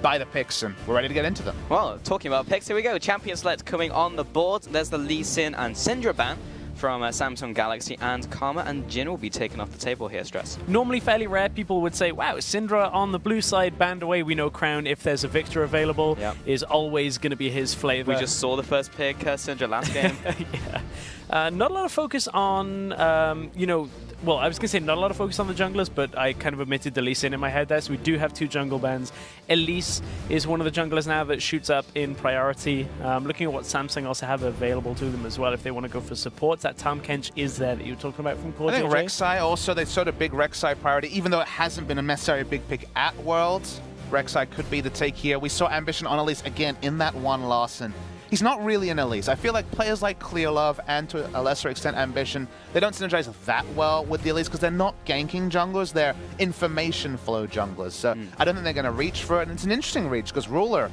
by the picks, and we're ready to get into them. Well, talking about picks, here we go. Champion select coming on the board. There's the Lee Sin and Syndra ban from Samsung Galaxy, and Karma and Jhin will be taken off the table here, Stress. Normally fairly rare, people would say, wow, Syndra on the blue side, banned away. We know Crown, if there's a Viktor available, is always going to be his flavor. We just saw the first pick, Syndra last game. Not a lot of focus on, you know, well, I was going to say not a lot of focus on the junglers, but I kind of omitted the Lee Sin in my head there, so we do have 2 jungle bans. Elise is one of the junglers now that shoots up in priority. Looking at what Samsung also have available to them as well if they want to go for supports. That Tahm Kench is there that you were talking about from CoreJJ. I think RekSai also, they sort of big RekSai priority, even though it hasn't been a necessarily big pick at Worlds. RekSai could be the take here. We saw Ambition on Elise again in that one loss, and he's not really an Elise. I feel like players like ClearLove and to a lesser extent Ambition, they don't synergize that well with the Elise because they're not ganking junglers, they're information flow junglers. So I don't think they're going to reach for it, and it's an interesting reach because Ruler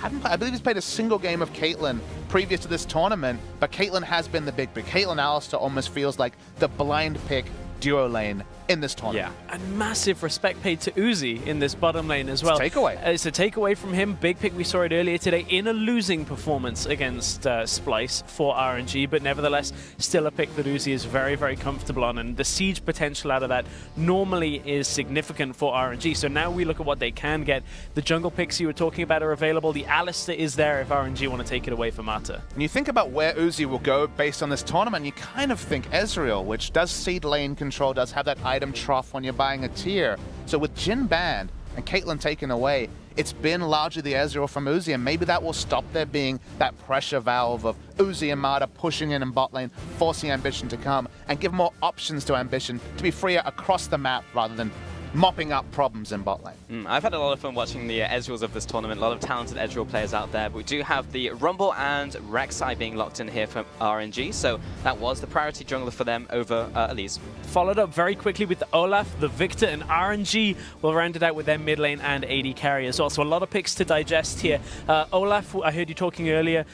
hadn't played, I believe he's played a single game of Caitlyn previous to this tournament, but Caitlyn has been the big pick. Caitlyn Alistar almost feels like the blind pick duo lane in this tournament. Yeah, and massive respect paid to Uzi in this bottom lane as well. It's a takeaway. It's a takeaway from him. Big pick, we saw it earlier today in a losing performance against Splice for RNG, but nevertheless, still a pick that Uzi is very, very comfortable on, and the siege potential out of that normally is significant for RNG. So now we look at what they can get. The jungle picks you were talking about are available. The Alistar is there if RNG want to take it away from Mata. And you think about where Uzi will go based on this tournament, you kind of think Ezreal, which does seed lane control, does have that item trough when you're buying a tier. So with Jhin banned and Caitlyn taken away, it's been largely the Ezreal from Uzi, and maybe that will stop there being that pressure valve of Uzi and Mata pushing in bot lane, forcing Ambition to come, and give more options to Ambition to be freer across the map rather than mopping up problems in bot lane. I've had a lot of fun watching the Ezreals of this tournament. A lot of talented Ezreal players out there. But we do have the Rumble and RekSai being locked in here from RNG. So that was the priority jungler for them over Elise. Followed up very quickly with the Olaf, the Viktor, and RNG will round it out with their mid lane and AD carry as well. So a lot of picks to digest here. Olaf, I heard you talking earlier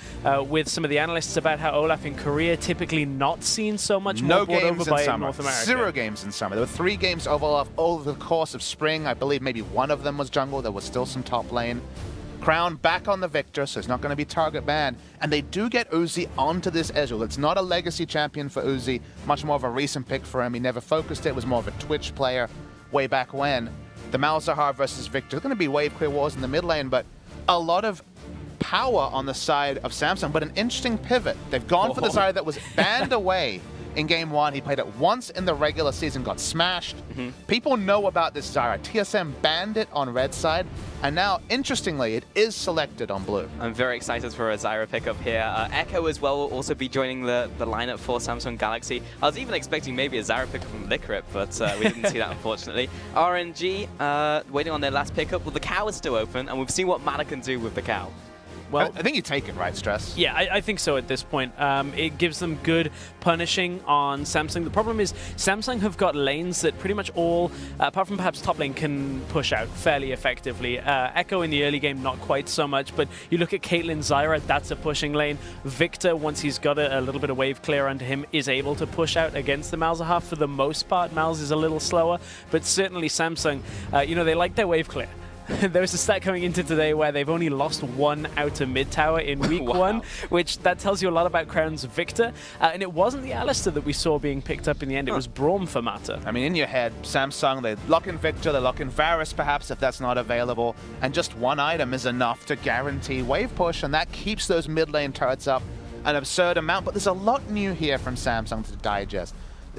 with some of the analysts about how Olaf in Korea typically not seen so much. No more games over by in summer. North America. 0 games in summer. There were 3 games of Olaf over the course of spring. I believe maybe one of them was jungle. There was still some top lane. Crown back on the Viktor, so it's not going to be target banned. And they do get Uzi onto this Ezreal. It's not a legacy champion for Uzi, much more of a recent pick for him. He never focused it, was more of a Twitch player way back when. The Malzahar versus Viktor, going to be wave clear wars in the mid lane, but a lot of power on the side of Samsung, but an interesting pivot. They've gone for the Zyra that was banned away in game 1. He played it once in the regular season, got smashed. People know about this Zyra. TSM banned it on red side, and now, interestingly, it is selected on blue. I'm very excited for a Zyra pickup here. Ekko as well will also be joining the lineup for Samsung Galaxy. I was even expecting maybe a Zyra pickup from Licorice, but we didn't see that, unfortunately. RNG, waiting on their last pickup. Well, the cow is still open, and we've seen what Mata can do with the cow. Well, I think you take it, right, Stress? Yeah, I think so at this point. It gives them good punishing on Samsung. The problem is Samsung have got lanes that pretty much all, apart from perhaps top lane, can push out fairly effectively. Ekko in the early game, not quite so much, but you look at Caitlyn, Zyra, that's a pushing lane. Viktor, once he's got a little bit of wave clear under him, is able to push out against the Malzahar for the most part. Malz is a little slower, but certainly Samsung, you know, they like their wave clear. There was a stat coming into today where they've only lost 1 outer mid tower in week 1, which that tells you a lot about Crown's Viktor. And it wasn't the Alistar that we saw being picked up in the end, it was Braum for Mata. I mean, in your head, Samsung, they lock in Viktor, they lock in Varus perhaps if that's not available, and just 1 item is enough to guarantee wave push, and that keeps those mid lane turrets up an absurd amount. But there's a lot new here from Samsung to digest.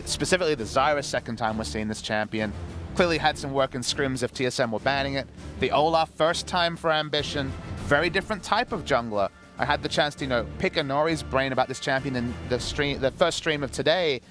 Specifically the Zyra, second time we're seeing this champion. Clearly had some work in scrims if TSM were banning it. The Olaf, first time for Ambition. Very different type of jungler. I had the chance to, you know, pick Nori's brain about this champion in the first stream of today.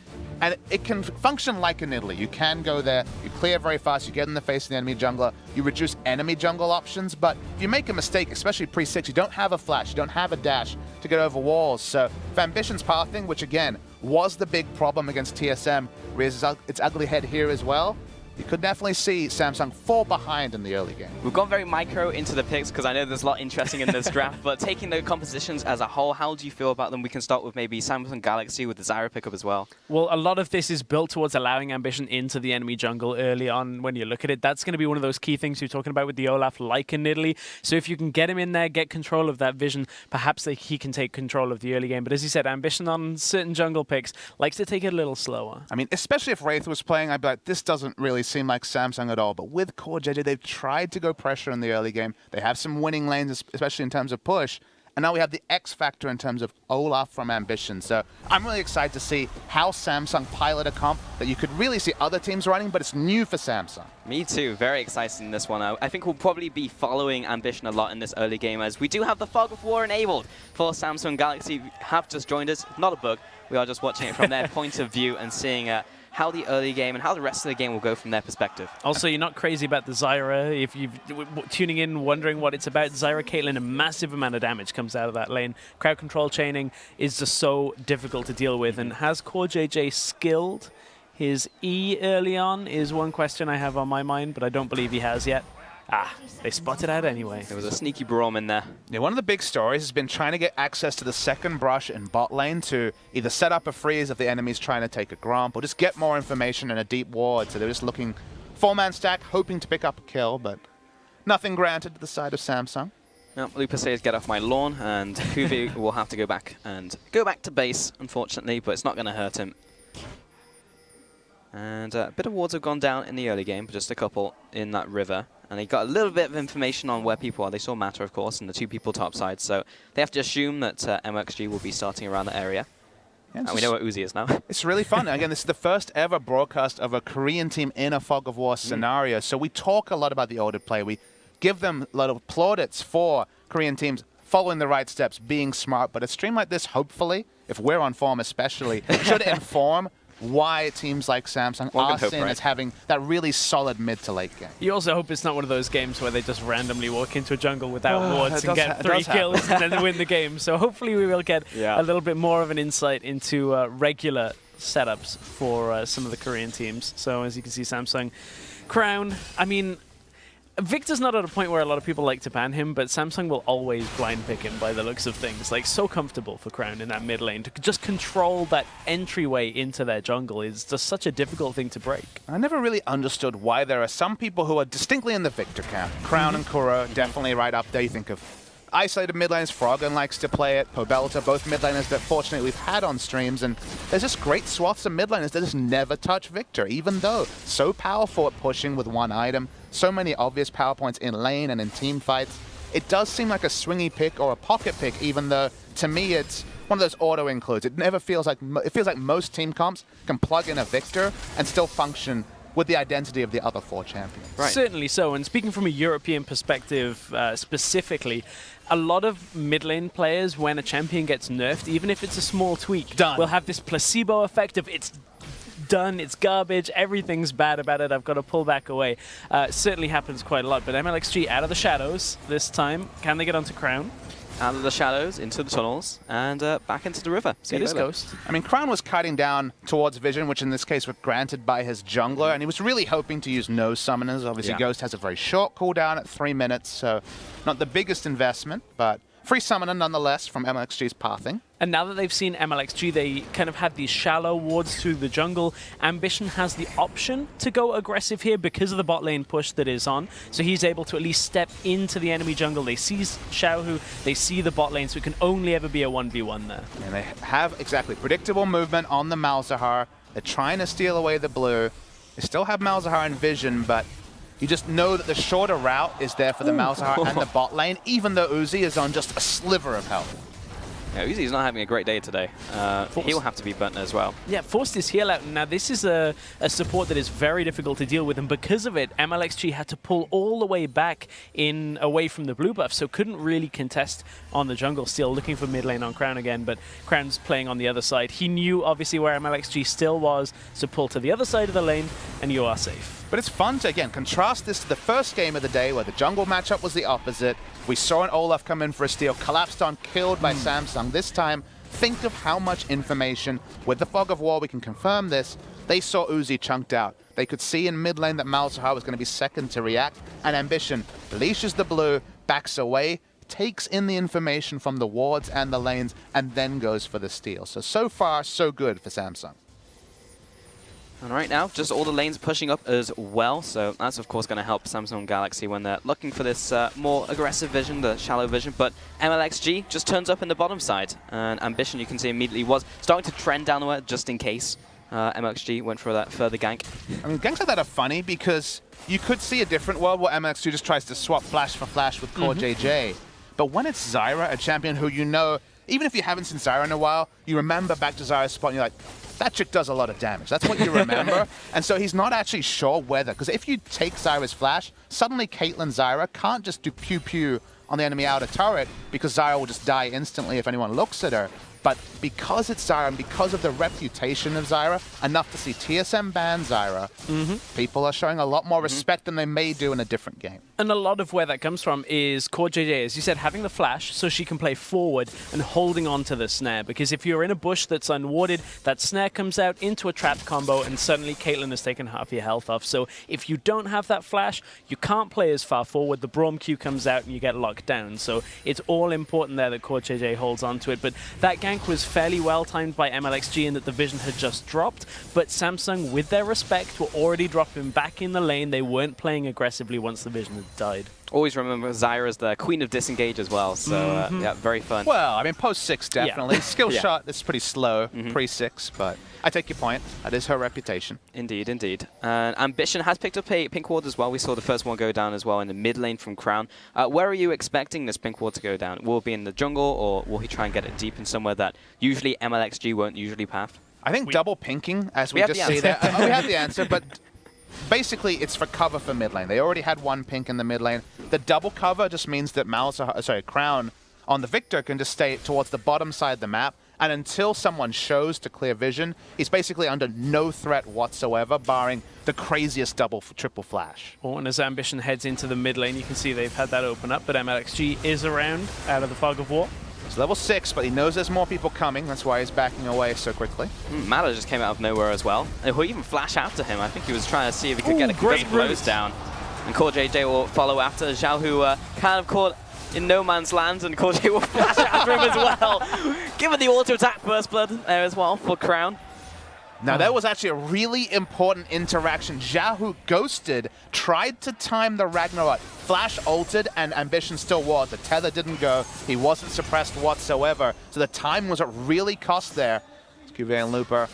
And it can function like a Nidalee. You can go there, you clear very fast, you get in the face of the enemy jungler, you reduce enemy jungle options, but if you make a mistake, especially pre-6, you don't have a flash, you don't have a dash to get over walls. So if Ambition's pathing, which again was the big problem against TSM, raises its ugly head here as well, you could definitely see Samsung fall behind in the early game. We've gone very micro into the picks because I know there's a lot interesting in this draft, but taking the compositions as a whole, how do you feel about them? We can start with maybe Samsung Galaxy with the Zyra pickup as well. Well, a lot of this is built towards allowing Ambition into the enemy jungle early on. When you look at it, that's going to be one of those key things you're talking about with the Olaf, like in Italy. So if you can get him in there, get control of that vision, perhaps he can take control of the early game. But as you said, Ambition on certain jungle picks likes to take it a little slower. I mean, especially if Wraith was playing, I'd be like, this doesn't really seem like Samsung at all. But with CoreJJ, they've tried to go pressure in the early game. They have some winning lanes, especially in terms of push. And now we have the X factor in terms of Olaf from Ambition. So I'm really excited to see how Samsung pilot a comp that you could really see other teams running, but it's new for Samsung. Me too. Very excited in this one. I think we'll probably be following Ambition a lot in this early game, as we do have the Fog of War enabled for Samsung Galaxy. Have just joined us. Not a bug. We are just watching it from their point of view and seeing how the early game and how the rest of the game will go from their perspective. Also, you're not crazy about the Zyra. If you're tuning in wondering what it's about, Zyra Caitlyn, a massive amount of damage comes out of that lane. Crowd control chaining is just so difficult to deal with. And has CoreJJ skilled his E early on is one question I have on my mind, but I don't believe he has yet. Ah, they spotted out anyway. There was a sneaky Braum in there. Yeah, one of the big stories has been trying to get access to the second brush in bot lane to either set up a freeze if the enemy's trying to take a gromp, or just get more information in a deep ward. So they're just looking four-man stack, hoping to pick up a kill, but nothing granted to the side of Samsung. No, Lupa says get off my lawn, and CuVee will have to go back to base, unfortunately, but it's not going to hurt him. And a bit of wards have gone down in the early game, but just a couple in that river. And they got a little bit of information on where people are. They saw Matter, of course, and the two people topside. So they have to assume that mlxg will be starting around the area. Yeah, and we know where Uzi is now. It's really fun. Again, this is the first ever broadcast of a Korean team in a Fog of War scenario. So we talk a lot about the ordered play. We give them a lot of plaudits for Korean teams following the right steps, being smart. But a stream like this, hopefully, if we're on form especially, should inform why teams like Samsung are seen as having that really solid mid to late game. You also hope it's not one of those games where they just randomly walk into a jungle without wards and get 3 kills and then win the game. So hopefully we will get a little bit more of an insight into regular setups for some of the Korean teams. So as you can see, Samsung Crown, I mean, Viktor's not at a point where a lot of people like to ban him, but Samsung will always blind pick him by the looks of things. Like, so comfortable for Crown in that mid lane. To just control that entryway into their jungle is just such a difficult thing to break. I never really understood why there are some people who are distinctly in the Viktor camp. Crown and Kuro, definitely right up there. You think of isolated mid laners, Froggen likes to play it, Pobelta, both mid laners that fortunately we've had on streams, and there's just great swaths of mid laners that just never touch Viktor, even though so powerful at pushing with one item, so many obvious power points in lane and in team fights. It does seem like a swingy pick or a pocket pick, even though to me it's one of those auto includes. It never feels like, it feels like most team comps can plug in a Viktor and still function with the identity of the other 4 champions. Right. Certainly so, and speaking from a European perspective specifically, a lot of mid lane players, when a champion gets nerfed, even if it's a small tweak, will have this placebo effect of it's done, it's garbage, everything's bad about it, I've got to pull back away. Certainly happens quite a lot, but mlxg out of the shadows this time. Can they get onto Crown? Out of the shadows, into the tunnels, and back into the river. It is Ghost. I mean, Crown was kiting down towards Vision, which in this case was granted by his jungler, and he was really hoping to use no summoners. Obviously, Ghost has a very short cooldown at 3 minutes, so not the biggest investment, but free summoner nonetheless from mlxg's pathing. And now that they've seen mlxg, they kind of have these shallow wards through the jungle. Ambition has the option to go aggressive here because of the bot lane push that is on. So he's able to at least step into the enemy jungle. They see xiohu, they see the bot lane, so it can only ever be a 1v1 there. And they have exactly predictable movement on the Malzahar. They're trying to steal away the blue. They still have Malzahar in vision, but you just know that the shorter route is there for the Malzahar and the bot lane, even though Uzi is on just a sliver of health. Yeah, Uzi's not having a great day today. He'll have to be burnt as well. Yeah, forced his heal out. Now, this is a support that is very difficult to deal with, and because of it, mlxg had to pull all the way back away from the blue buff, so couldn't really contest on the jungle, still looking for mid lane on Crown again, but Crown's playing on the other side. He knew, obviously, where mlxg still was, so pull to the other side of the lane, and you are safe. But it's fun to, again, contrast this to the first game of the day where the jungle matchup was the opposite. We saw an Olaf come in for a steal, collapsed on, killed by Samsung. This time, think of how much information, with the Fog of War, we can confirm this, they saw Uzi chunked out. They could see in mid lane that Malzahar was going to be second to react, and Ambition leashes the blue, backs away, takes in the information from the wards and the lanes, and then goes for the steal. So far, so good for Samsung. And right now, just all the lanes pushing up as well, so that's of course going to help Samsung Galaxy when they're looking for this more aggressive vision, the shallow vision, but mlxg just turns up in the bottom side, and Ambition, you can see immediately, was starting to trend downward just in case. mlxg went for that further gank. I mean, ganks like that are funny because you could see a different world where mlxg just tries to swap flash for flash with CoreJJ, but when it's Zyra, a champion who you know, even if you haven't seen Zyra in a while, you remember back to Zyra's spot and you're like, that chick does a lot of damage. That's what you remember. And so he's not actually sure whether, because if you take Zyra's flash, suddenly Caitlyn Zyra can't just do pew-pew on the enemy outer turret because Zyra will just die instantly if anyone looks at her. But because it's Zyra and because of the reputation of Zyra, enough to see TSM ban Zyra, people are showing a lot more respect than they may do in a different game. And a lot of where that comes from is CoreJJ, as you said, having the flash so she can play forward and holding on to the snare. Because if you're in a bush that's unwarded, that snare comes out into a trap combo and suddenly Caitlyn has taken half your health off. So if you don't have that flash, you can't play as far forward. The Braum Q comes out and you get locked down. So it's all important there that CoreJJ holds on to it. But that gank was fairly well timed by mlxg in that the vision had just dropped. But Samsung, with their respect, were already dropping back in the lane. They weren't playing aggressively once the vision had died. Always remember Zyra as the queen of disengage as well, so yeah, very fun. Well, I mean, post-6 definitely. Yeah. Skill shot is pretty slow pre-6, but I take your point. That is her reputation. Indeed, indeed. And Ambition has picked up a pink ward as well. We saw the first one go down as well in the mid lane from Crown. Where are you expecting this pink ward to go down? Will it be in the jungle, or will he try and get it deep in somewhere that usually mlxg won't usually path? I think double pinking, as we just see there. We have the answer, but basically it's for cover for mid lane. They already had one pink in the mid lane. The double cover just means that Crown on the Viktor can just stay towards the bottom side of the map, and until someone shows to clear vision, he's basically under no threat whatsoever, barring the craziest triple flash. Oh, and as Ambition heads into the mid lane, you can see they've had that open up, but mlxg is around out of the Fog of War. It's level 6, but he knows there's more people coming. That's why he's backing away so quickly. Mala just came out of nowhere as well. And he'll even flash after him. I think he was trying to see if he could get a couple blows down. And CoreJJ will follow after. xiohu kind of caught in no man's land, and CoreJJ will flash after him as well. Given the auto attack first blood there as well for Crown. Now, that was actually a really important interaction. xiohu ghosted, tried to time the Ragnarok, flash ulted, and Ambition still was. The tether didn't go. He wasn't suppressed whatsoever. So the time was what really cost there. CuVee and Looper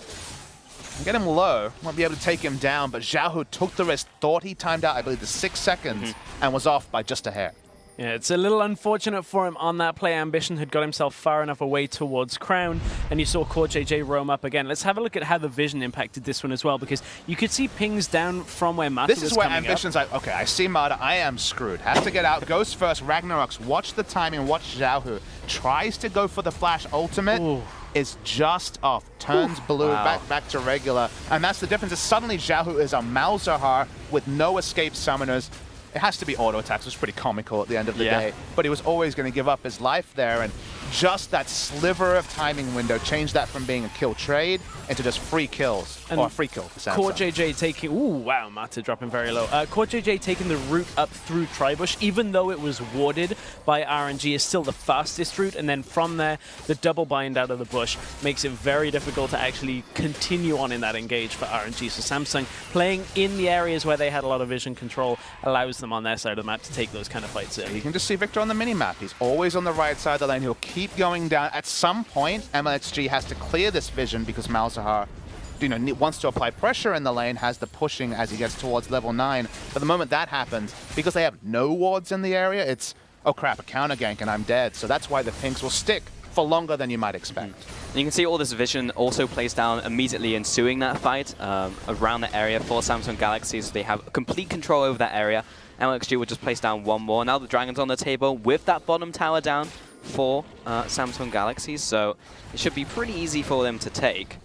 get him low. Won't be able to take him down, but xiohu took the risk, thought he timed out, I believe, the 6 seconds, and was off by just a hair. Yeah, it's a little unfortunate for him on that play. Ambition had got himself far enough away towards Crown, and you saw CoreJJ roam up again. Let's have a look at how the vision impacted this one as well, because you could see pings down from where Mata was coming up. This is where Ambition's like, okay, I see Mata, I am screwed. Has to get out, goes first, Ragnarok's, watch the timing, watch xiohu. Tries to go for the flash ultimate. Ooh. Is just off, turns blue, back to regular, and that's the difference. Is suddenly xiohu is a Malzahar with no escape summoners. It has to be auto attacks. It was pretty comical at the end of the day, but he was always going to give up his life there, and just that sliver of timing window changed that from being a kill trade into just free kills, or a free kill for Samsung. CoreJJ taking, ooh, wow, Mata dropping very low. CoreJJ taking the route up through Tribush, even though it was warded by RNG, is still the fastest route, and then from there, the double bind out of the bush makes it very difficult to actually continue on in that engage for RNG. So Samsung playing in the areas where they had a lot of vision control allows them on their side of the map to take those kind of fights early. You can just see Viktor on the mini-map. He's always on the right side of the lane. He'll keep going down. At some point, mlxg has to clear this vision because Malzahar, wants to apply pressure in the lane, has the pushing as he gets towards level 9. But the moment that happens, because they have no wards in the area, it's, oh crap, a counter gank and I'm dead. So that's why the pinks will stick for longer than you might expect. You can see all this vision also plays down immediately ensuing that fight around the area for Samsung Galaxy, so they have complete control over that area. mlxg will just place down one more. Now the Dragon's on the table with that bottom tower down for Samsung Galaxy, so it should be pretty easy for them to take.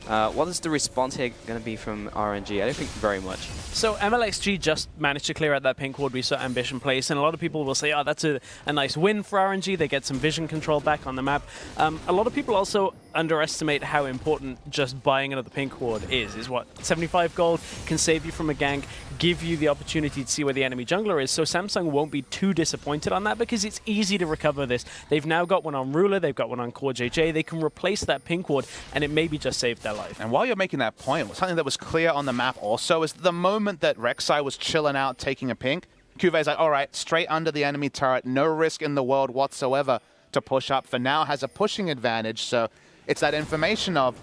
What is the response here going to be from RNG? I don't think very much. So mlxg just managed to clear out that pink ward we saw Ambition place, and a lot of people will say, oh, that's a nice win for RNG. They get some vision control back on the map. A lot of people also underestimate how important just buying another pink ward is what, 75 gold can save you from a gank, give you the opportunity to see where the enemy jungler is, so Samsung won't be too disappointed on that because it's easy to recover this. They've now got one on Ruler, they've got one on CoreJJ, they can replace that pink ward, and it maybe just saved their life. And while you're making that point, something that was clear on the map also is the moment that RekSai was chilling out taking a pink, CuVee's like, all right, straight under the enemy turret, no risk in the world whatsoever to push up. For now, has a pushing advantage, so it's that information of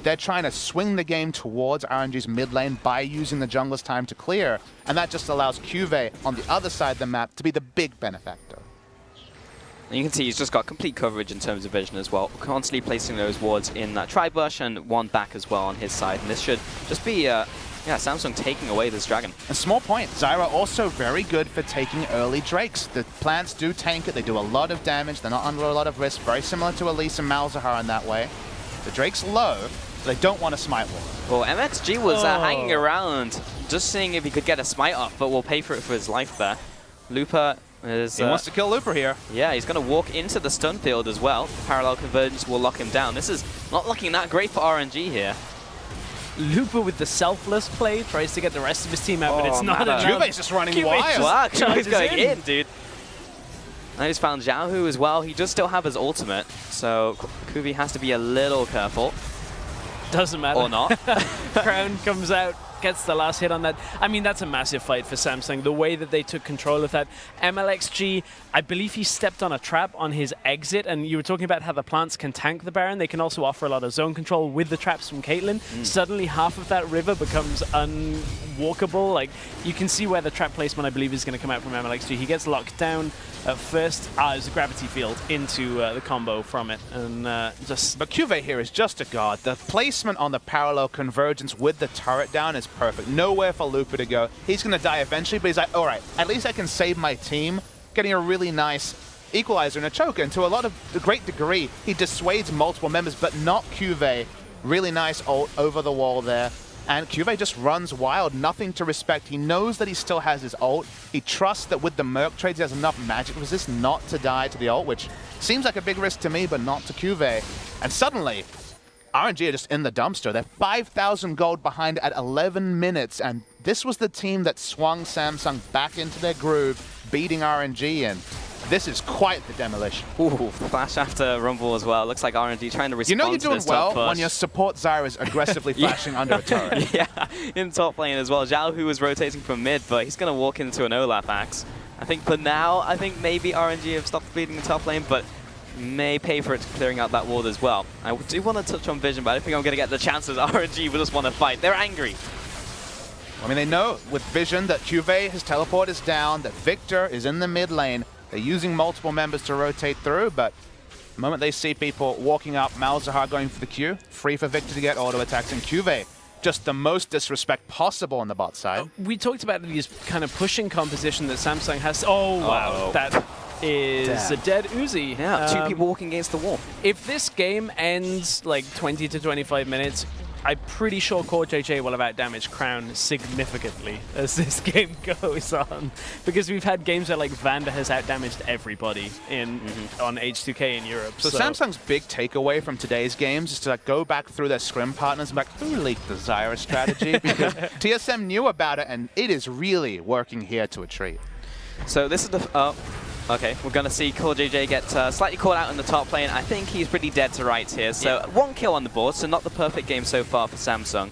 they're trying to swing the game towards RNG's mid lane by using the jungler's time to clear, and that just allows CuVee on the other side of the map to be the big benefactor. And you can see he's just got complete coverage in terms of vision as well, constantly placing those wards in that tri-bush and one back as well on his side, and this should just be Samsung taking away this dragon. And small point, Zyra also very good for taking early drakes. The plants do tank it, they do a lot of damage, they're not under a lot of risk, very similar to Elise and Malzahar in that way. The drake's low, so they don't want to smite wall. Well, mlxg was hanging around, just seeing if he could get a smite up, but will pay for it for his life there. Looper is... He wants to kill Looper here. Yeah, he's going to walk into the stun field as well. Parallel convergence will lock him down. This is not looking that great for RNG here. Looper with the selfless play tries to get the rest of his team out, but it's not enough. CuVee's just running wild. Wow, CuVee's going in, dude. I just found xiohu as well. He does still have his ultimate, so CuVee has to be a little careful. Doesn't matter. Or not. Crown comes out, gets the last hit on that. I mean, that's a massive fight for Samsung. The way that they took control of that. mlxg, I believe he stepped on a trap on his exit, and you were talking about how the plants can tank the Baron. They can also offer a lot of zone control with the traps from Caitlyn. Suddenly, half of that river becomes unwalkable. Like, you can see where the trap placement, I believe, is going to come out from mlxg. He gets locked down at first. There's a gravity field into the combo from it, and just... But CuVee here is just a god. The placement on the parallel convergence with the turret down is perfect. Nowhere for Looper to go. He's going to die eventually, but he's like, all right, at least I can save my team, getting a really nice equalizer and a choker. And to a great degree, he dissuades multiple members, but not CuVee. Really nice ult over the wall there. And CuVee just runs wild, nothing to respect. He knows that he still has his ult. He trusts that with the Merc trades, he has enough magic resist not to die to the ult, which seems like a big risk to me, but not to CuVee. And suddenly, RNG are just in the dumpster. They're 5,000 gold behind at 11 minutes, and this was the team that swung Samsung back into their groove, beating RNG, and this is quite the demolition. Ooh, flash after Rumble as well. Looks like RNG trying to respond. You know you're to doing this top well push. when your support Zyra is aggressively flashing under a turret. Yeah, in top lane as well. xiohu was rotating from mid, but he's going to walk into an Olaf axe. I think for now, maybe RNG have stopped bleeding the top lane, but may pay for it clearing out that ward as well. I do want to touch on vision, but I don't think I'm going to get the chances. RNG will just want to fight. They're angry. I mean, they know with vision that CuVee, his teleport is down, that Viktor is in the mid lane. They're using multiple members to rotate through, but the moment they see people walking up, Malzahar going for the Q, free for Viktor to get auto attacks, and CuVee, just the most disrespect possible on the bot side. We talked about these kind of pushing composition that Samsung has. Oh, wow. That is a dead Uzi. Yeah, two people walking against the wall. If this game ends like 20 to 25 minutes, I'm pretty sure CoreJJ will have outdamaged Crown significantly as this game goes on. Because we've had games where like Vander has outdamaged everybody on H2K in Europe. So Samsung's big takeaway from today's games is to like, go back through their scrim partners and be like, who leaked the Zyra strategy? Because TSM knew about it, and it is really working here to a treat. So this is the... Okay, we're going to see CoreJJ get slightly caught out in the top lane. I think he's pretty dead to rights here. So one kill on the board, so not the perfect game so far for Samsung.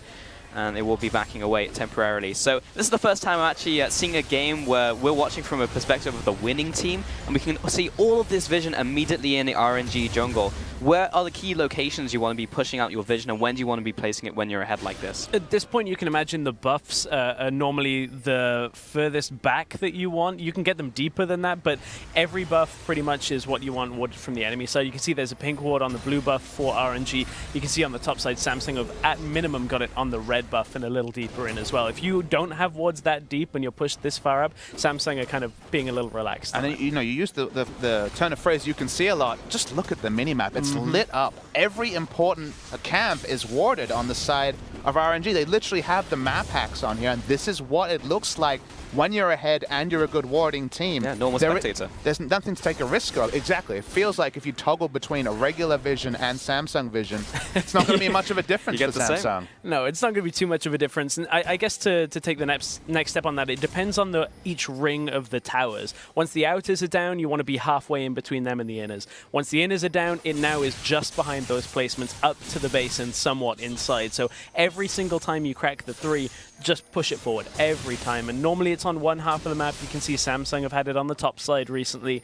And it will be backing away temporarily. So this is the first time I'm actually seeing a game where we're watching from a perspective of the winning team, and we can see all of this vision immediately in the RNG jungle. Where are the key locations you want to be pushing out your vision, and when do you want to be placing it when you're ahead like this? At this point, you can imagine the buffs are normally the furthest back that you want. You can get them deeper than that, but every buff pretty much is what you want warded from the enemy side. You can see there's a pink ward on the blue buff for RNG. You can see on the top side, Samsung have at minimum got it on the red buff and a little deeper in as well. If you don't have wards that deep and you're pushed this far up, Samsung are kind of being a little relaxed. And then, you know, you use the turn of phrase you can see a lot. Just look at the minimap. It's lit up. Every important camp is warded on the side of RNG. They literally have the map hacks on here, and this is what it looks like when you're ahead and you're a good warding team. Yeah, normal spectator. There's nothing to take a risk of. Exactly. It feels like if you toggle between a regular vision and Samsung vision, it's not going to be much of a difference for Samsung. No, it's not going to be too much of a difference. And I guess to take the next step on that, it depends on each ring of the towers. Once the outers are down, you want to be halfway in between them and the inners. Once the inners are down, it now is just behind those placements up to the base and somewhat inside. So every single time you crack the 3, just push it forward every time. And normally it's on one half of the map. You can see Samsung have had it on the top side recently.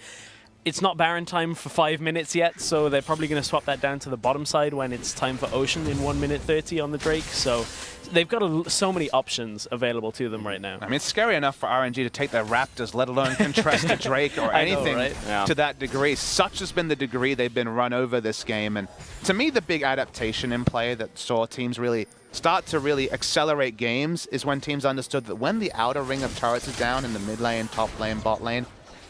It's not Baron time for 5 minutes yet, so they're probably going to swap that down to the bottom side when it's time for Ocean in 1 minute 30 on the Drake. So they've got so many options available to them right now. I mean, it's scary enough for RNG to take their Raptors, let alone contest a Drake or anything to that degree. Such has been the degree they've been run over this game. And to me, the big adaptation in play that saw teams really start to accelerate games is when teams understood that when the outer ring of turrets is down in the mid lane, top lane, bot lane,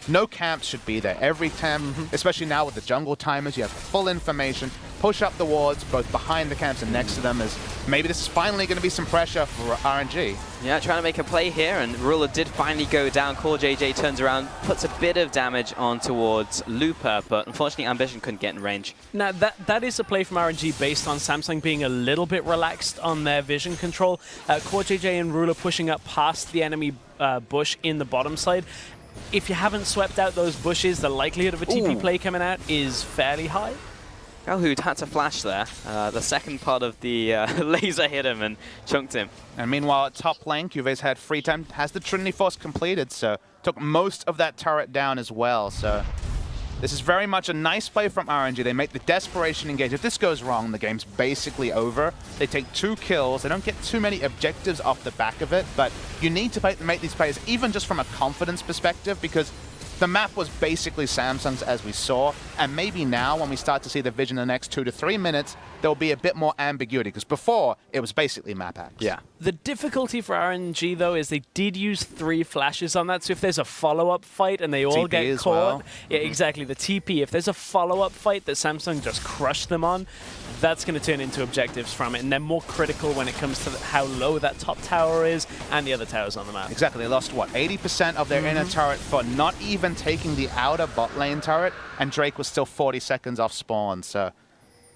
no camps should be there. Every camp, especially now with the jungle timers, you have full information. Push up the wards, both behind the camps and next to them, as maybe this is finally going to be some pressure for RNG. Yeah, trying to make a play here, and Ruler did finally go down. CoreJJ turns around, puts a bit of damage on towards Looper, but unfortunately Ambition couldn't get in range. Now, that is a play from RNG based on Samsung being a little bit relaxed on their vision control. CoreJJ and Ruler pushing up past the enemy bush in the bottom side. If you haven't swept out those bushes, the likelihood of a TP play coming out is fairly high. xiohu had to flash there. The second part of the laser hit him and chunked him. And meanwhile, at top lane, CuVee's had free time, has the Trinity Force completed, so took most of that turret down as well. So this is very much a nice play from RNG. They make the desperation engage. If this goes wrong, the game's basically over. They take 2 kills. They don't get too many objectives off the back of it, but you need to make these plays, even just from a confidence perspective, because the map was basically Samsung's, as we saw, and maybe now when we start to see the vision in the next 2 to 3 minutes, there'll be a bit more ambiguity, because before, it was basically map hacks. Yeah. The difficulty for RNG, though, is they did use 3 flashes on that, so if there's a follow-up fight and they all TP get as caught... well. Yeah, exactly, the TP. If there's a follow-up fight that Samsung just crushed them on, that's going to turn into objectives from it, and they're more critical when it comes to how low that top tower is and the other towers on the map. Exactly. They lost, what, 80% of their inner turret for not even taking the outer bot lane turret, and Drake was still 40 seconds off spawn, so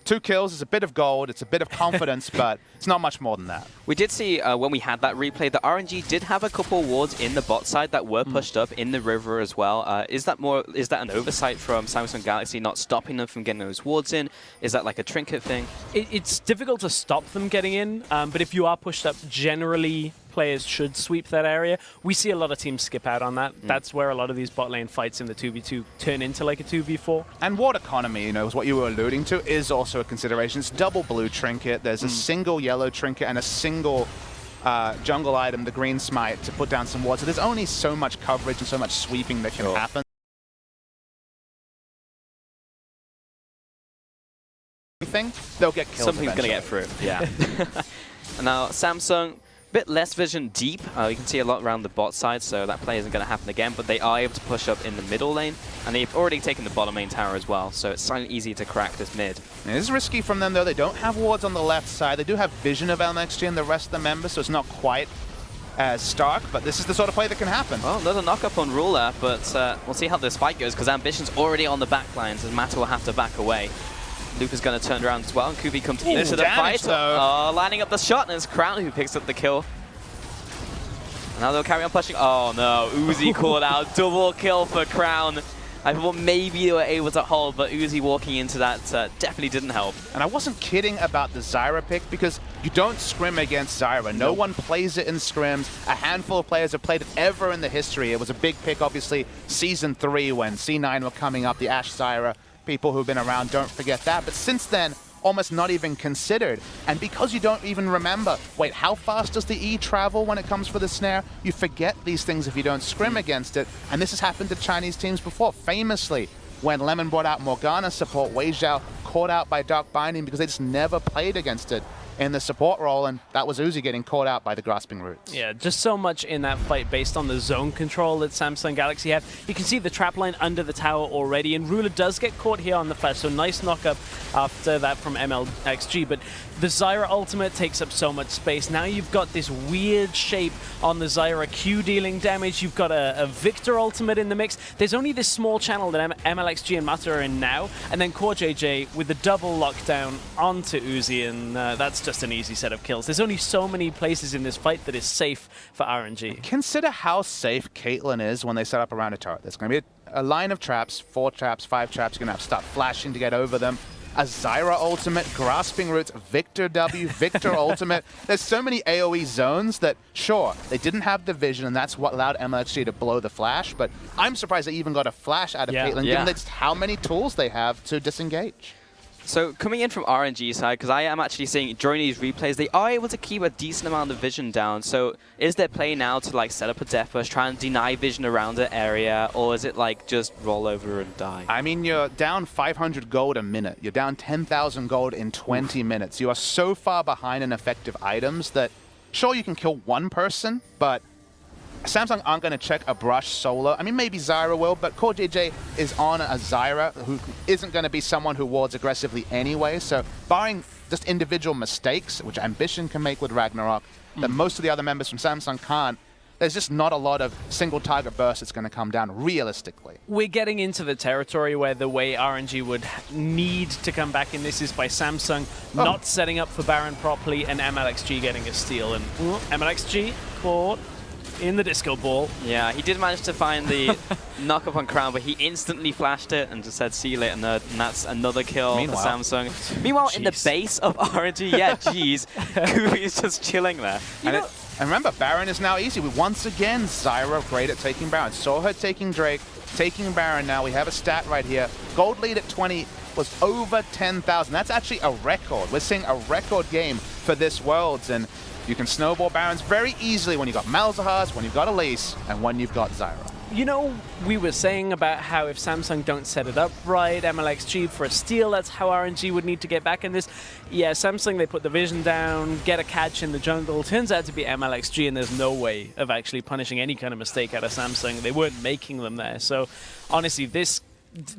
2 kills is a bit of gold, it's a bit of confidence, but it's not much more than that. We did see when we had that replay that RNG did have a couple wards in the bot side that were pushed up in the river as well. Is that an oversight from Samsung Galaxy not stopping them from getting those wards in? Is that like a trinket thing? It's difficult to stop them getting in, but if you are pushed up, generally players should sweep that area. We see a lot of teams skip out on that. That's where a lot of these bot lane fights in the 2v2 turn into like a 2v4. And ward economy, you know, is what you were alluding to, is also a consideration. It's double blue trinket. There's a single yellow trinket and a single jungle item, the green smite, to put down some wards. So there's only so much coverage and so much sweeping that can happen. They'll get killed. Something's going to get through. Yeah. Now, Samsung, bit less vision deep. You can see a lot around the bot side, so that play isn't going to happen again, but they are able to push up in the middle lane, and they've already taken the bottom lane tower as well, so it's slightly easy to crack this mid. It is risky from them, though. They don't have wards on the left side. They do have vision of mlxg and the rest of the members, so it's not quite as stark, but this is the sort of play that can happen. Well, there's a knock-up on Ruler, but we'll see how this fight goes, because Ambition's already on the back lines, and Mata will have to back away. Luca's going to turn around as well, and CuVee comes into the fight. Lining up the shot, and it's Crown who picks up the kill. And now they'll carry on pushing. Oh no, Uzi called out. Double kill for Crown. I thought maybe they were able to hold, but Uzi walking into that definitely didn't help. And I wasn't kidding about the Zyra pick, because you don't scrim against Zyra. No one plays it in scrims. A handful of players have played it ever in the history. It was a big pick, obviously, Season 3 when C9 were coming up, the Ashe Zyra. People who've been around don't forget that. But since then, almost not even considered. And because you don't even remember, wait, how fast does the E travel when it comes for the snare? You forget these things if you don't scrim against it. And this has happened to Chinese teams before. Famously, when Lemon brought out Morgana support, Wei Zhao caught out by Dark Binding because they just never played against it in the support role, and that was Uzi getting caught out by the grasping roots. Yeah, just so much in that fight based on the zone control that Samsung Galaxy have. You can see the trap line under the tower already, and Ruler does get caught here on the flash, so nice knock-up after that from mlxg, but the Zyra ultimate takes up so much space. Now you've got this weird shape on the Zyra Q dealing damage. You've got a Viktor ultimate in the mix. There's only this small channel that mlxg and Mata are in now, and then CoreJJ with the double lockdown onto Uzi, and that's just an easy set of kills. There's only so many places in this fight that is safe for RNG. Consider how safe Caitlyn is when they set up around a turret. There's going to be a line of traps, 4 traps, 5 traps. You're going to have to start flashing to get over them. A Zyra ultimate, grasping roots, Viktor W, Viktor ultimate. There's so many AoE zones that, sure, they didn't have the vision, and that's what allowed mlxg to blow the flash, but I'm surprised they even got a flash out of Caitlyn, given that's how many tools they have to disengage. So coming in from RNG side, because I am actually seeing during these replays, they are able to keep a decent amount of vision down. So is their play now to like set up a death rush, try and deny vision around the area, or is it like just roll over and die? I mean, you're down 500 gold a minute. You're down 10,000 gold in 20 minutes. You are so far behind in effective items that, sure, you can kill one person, but Samsung aren't going to check a brush solo. I mean, maybe Zyra will, but CoreJJ is on a Zyra who isn't going to be someone who wards aggressively anyway. So barring just individual mistakes, which Ambition can make with Ragnarok, that most of the other members from Samsung can't, there's just not a lot of single target bursts that's going to come down realistically. We're getting into the territory where the way RNG would need to come back in this is by Samsung not setting up for Baron properly and mlxg getting a steal. And mlxg caught in the disco ball. Yeah, he did manage to find the knock-up on Crown, but he instantly flashed it and just said, see you later, nerd. And that's another kill for Samsung. Meanwhile, in the base of RNG, CuVee is just chilling there. And remember, Baron is now easy. We once again, Zyra great at taking Baron. Saw her taking Drake, taking Baron now. We have a stat right here. Gold lead at 20 was over 10,000. That's actually a record. We're seeing a record game for this Worlds, and you can snowball Barons very easily when you've got Malzahars, when you've got Elise, and when you've got Zyra. You know, we were saying about how if Samsung don't set it up right, mlxg for a steal, that's how RNG would need to get back in this. Yeah, Samsung, they put the vision down, get a catch in the jungle. Turns out to be mlxg, and there's no way of actually punishing any kind of mistake out of Samsung. They weren't making them there. So, honestly, this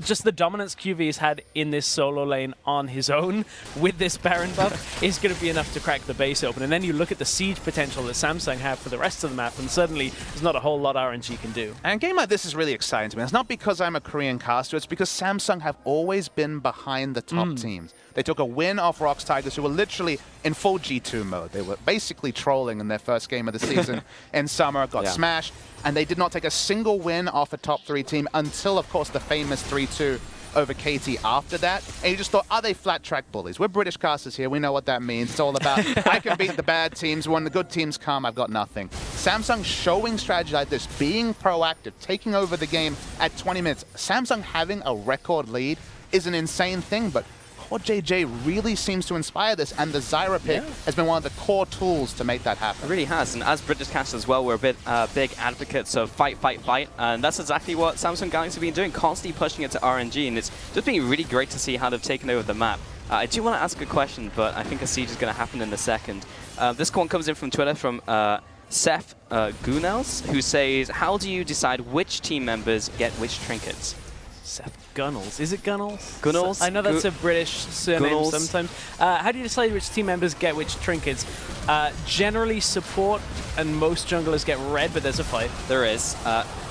just the dominance CuVee's had in this solo lane on his own with this Baron buff is going to be enough to crack the base open. And then you look at the siege potential that Samsung have for the rest of the map, and suddenly there's not a whole lot RNG can do. And a game like this is really exciting to me. It's not because I'm a Korean caster, it's because Samsung have always been behind the top teams. They took a win off Rox Tigers, who were literally in full G2 mode. They were basically trolling in their first game of the season in summer, got smashed, and they did not take a single win off a top 3 team until, of course, the famous 3-2 over KT after that. And you just thought, are they flat track bullies? We're British casters here. We know what that means. It's all about, I can beat the bad teams. When the good teams come, I've got nothing. Samsung showing strategy like this, being proactive, taking over the game at 20 minutes. Samsung having a record lead is an insane thing, but CoreJJ really seems to inspire this, and the Zyra pick has been one of the core tools to make that happen. It really has, and as British casters as well, we're a bit big advocates of fight, fight, fight, and that's exactly what Samsung Galaxy have been doing, constantly pushing it to RNG, and it's just been really great to see how they've taken over the map. I do want to ask a question, but I think a siege is going to happen in a second. This one comes in from Twitter from Seth Gunels, who says, how do you decide which team members get which trinkets? Seth Gunnels. Is it Gunnels? Gunnels? I know that's a British surname Gunnels. sometimes. How do you decide which team members get which trinkets? Generally support and most junglers get red, but there's a fight. There is.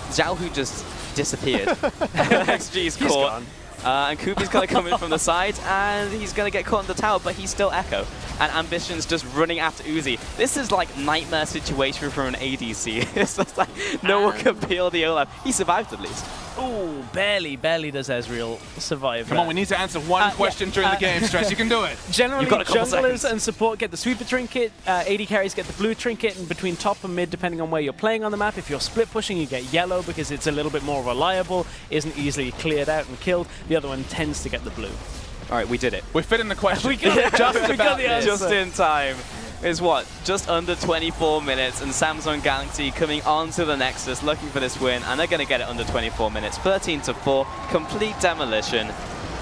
Xiohu just disappeared. mlxg's caught. Gone. And CuVee's going to come in from the side, and he's going to get caught in the tower, but he's still Ekko. And Ambition's just running after Uzi. This is like nightmare situation for an ADC. It's just like no one can peel the Olaf. He survived at least. Ooh, barely does Ezreal survive. Come on, we need to answer one question during the game, Stress. You can do it. Generally, got a couple junglers seconds. and support get the sweeper trinket, AD carries get the blue trinket, and between top and mid, depending on where you're playing on the map, if you're split pushing, you get yellow because it's a little bit more reliable, isn't easily cleared out and killed. The other one tends to get the blue. All right, we did it. We fit in the question. We got it. Just We got about the this. answer. Just in time. Is what? Just under 24 minutes, and Samsung Galaxy coming onto the Nexus looking for this win, and they're going to get it under 24 minutes. 13-4, complete demolition.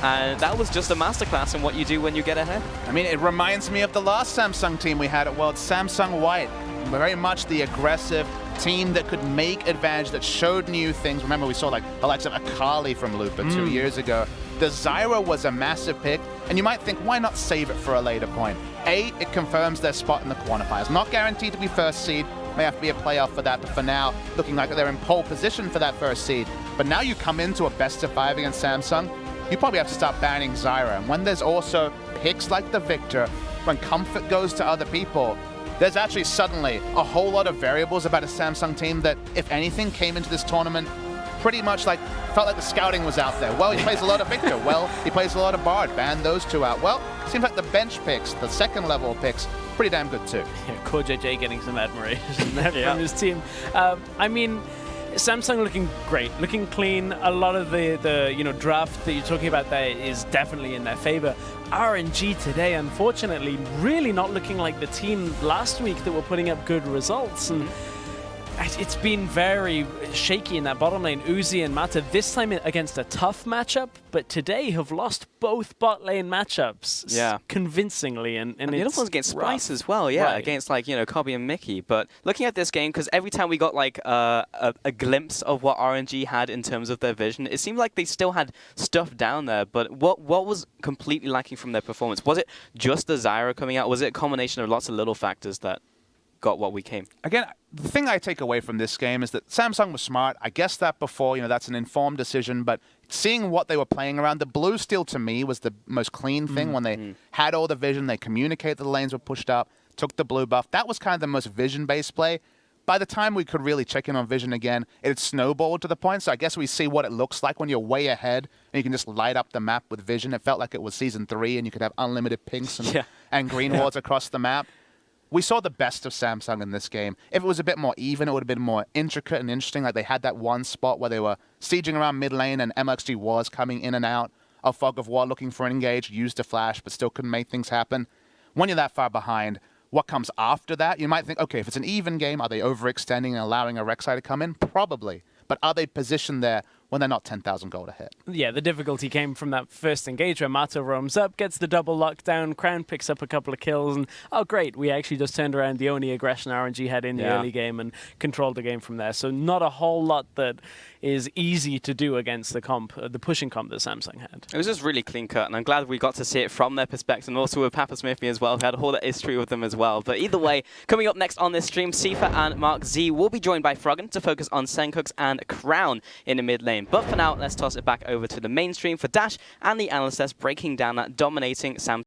and that was just a masterclass in what you do when you get ahead. I mean, it reminds me of the last Samsung team we had at Worlds, Samsung White. Very much the aggressive team that could make advantage, that showed new things. Remember, we saw like the likes of Akali from Lupa 2 years ago. The Zyra was a massive pick, and you might think, why not save it for a later point? A, it confirms their spot in the qualifiers. Not guaranteed to be first seed, may have to be a playoff for that, but for now, looking like they're in pole position for that first seed. But now you come into a best of 5 against Samsung, you probably have to start banning Zyra. And when there's also picks like the Viktor, when comfort goes to other people, there's actually suddenly a whole lot of variables about a Samsung team that, if anything, came into this tournament pretty much like, felt like the scouting was out there. Well, he plays a lot of Viktor. Well, he plays a lot of Bard. Ban those two out. Well, seems like the bench picks, the second level picks, pretty damn good too. Yeah, CoreJJ getting some admiration there from his team. I mean, Samsung looking great, looking clean. A lot of the draft that you're talking about there is definitely in their favor. RNG today, unfortunately, really not looking like the team last week that were putting up good results. And it's been very shaky in that bottom lane. Uzi and Mata, this time against a tough matchup, but today have lost both bot lane matchups convincingly. And the other one's against Spice as well, against like, Kobe and Mickey. But looking at this game, because every time we got like a glimpse of what RNG had in terms of their vision, it seemed like they still had stuff down there. But what was completely lacking from their performance? Was it just the Zyra coming out? Was it a combination of lots of little factors that got what we came? Again, the thing I take away from this game is that Samsung was smart. I guessed that before, that's an informed decision, but seeing what they were playing around, the blue steal to me was the most clean thing when they had all the vision, they communicated the lanes were pushed up, took the blue buff. That was kind of the most vision-based play. By the time we could really check in on vision again, it had snowballed to the point, so I guess we see what it looks like when you're way ahead and you can just light up the map with vision. It felt like it was Season 3 and you could have unlimited pinks and green walls across the map. We saw the best of Samsung in this game. If it was a bit more even, it would have been more intricate and interesting. Like they had that one spot where they were sieging around mid lane and mlxg was coming in and out of Fog of War looking for an engage, used a flash, but still couldn't make things happen. When you're that far behind, what comes after that? You might think, okay, if it's an even game, are they overextending and allowing a RekSai to come in? Probably. But are they positioned there when they're not 10,000 gold ahead? Yeah, the difficulty came from that first engage where Mata roams up, gets the double lockdown, Crown picks up a couple of kills, and oh great, we actually just turned around the only aggression RNG had in the early game and controlled the game from there. So not a whole lot that is easy to do against the pushing comp that Samsung had. It was just really clean cut, and I'm glad we got to see it from their perspective, and also with Papa Smithy as well, who had a whole lot of history with them as well. But either way, coming up next on this stream, Sifa and Mark Z will be joined by Froggen to focus on Senkux and Crown in the mid lane. But for now, let's toss it back over to the mainstream for Dash and the analysts breaking down that dominating Samsung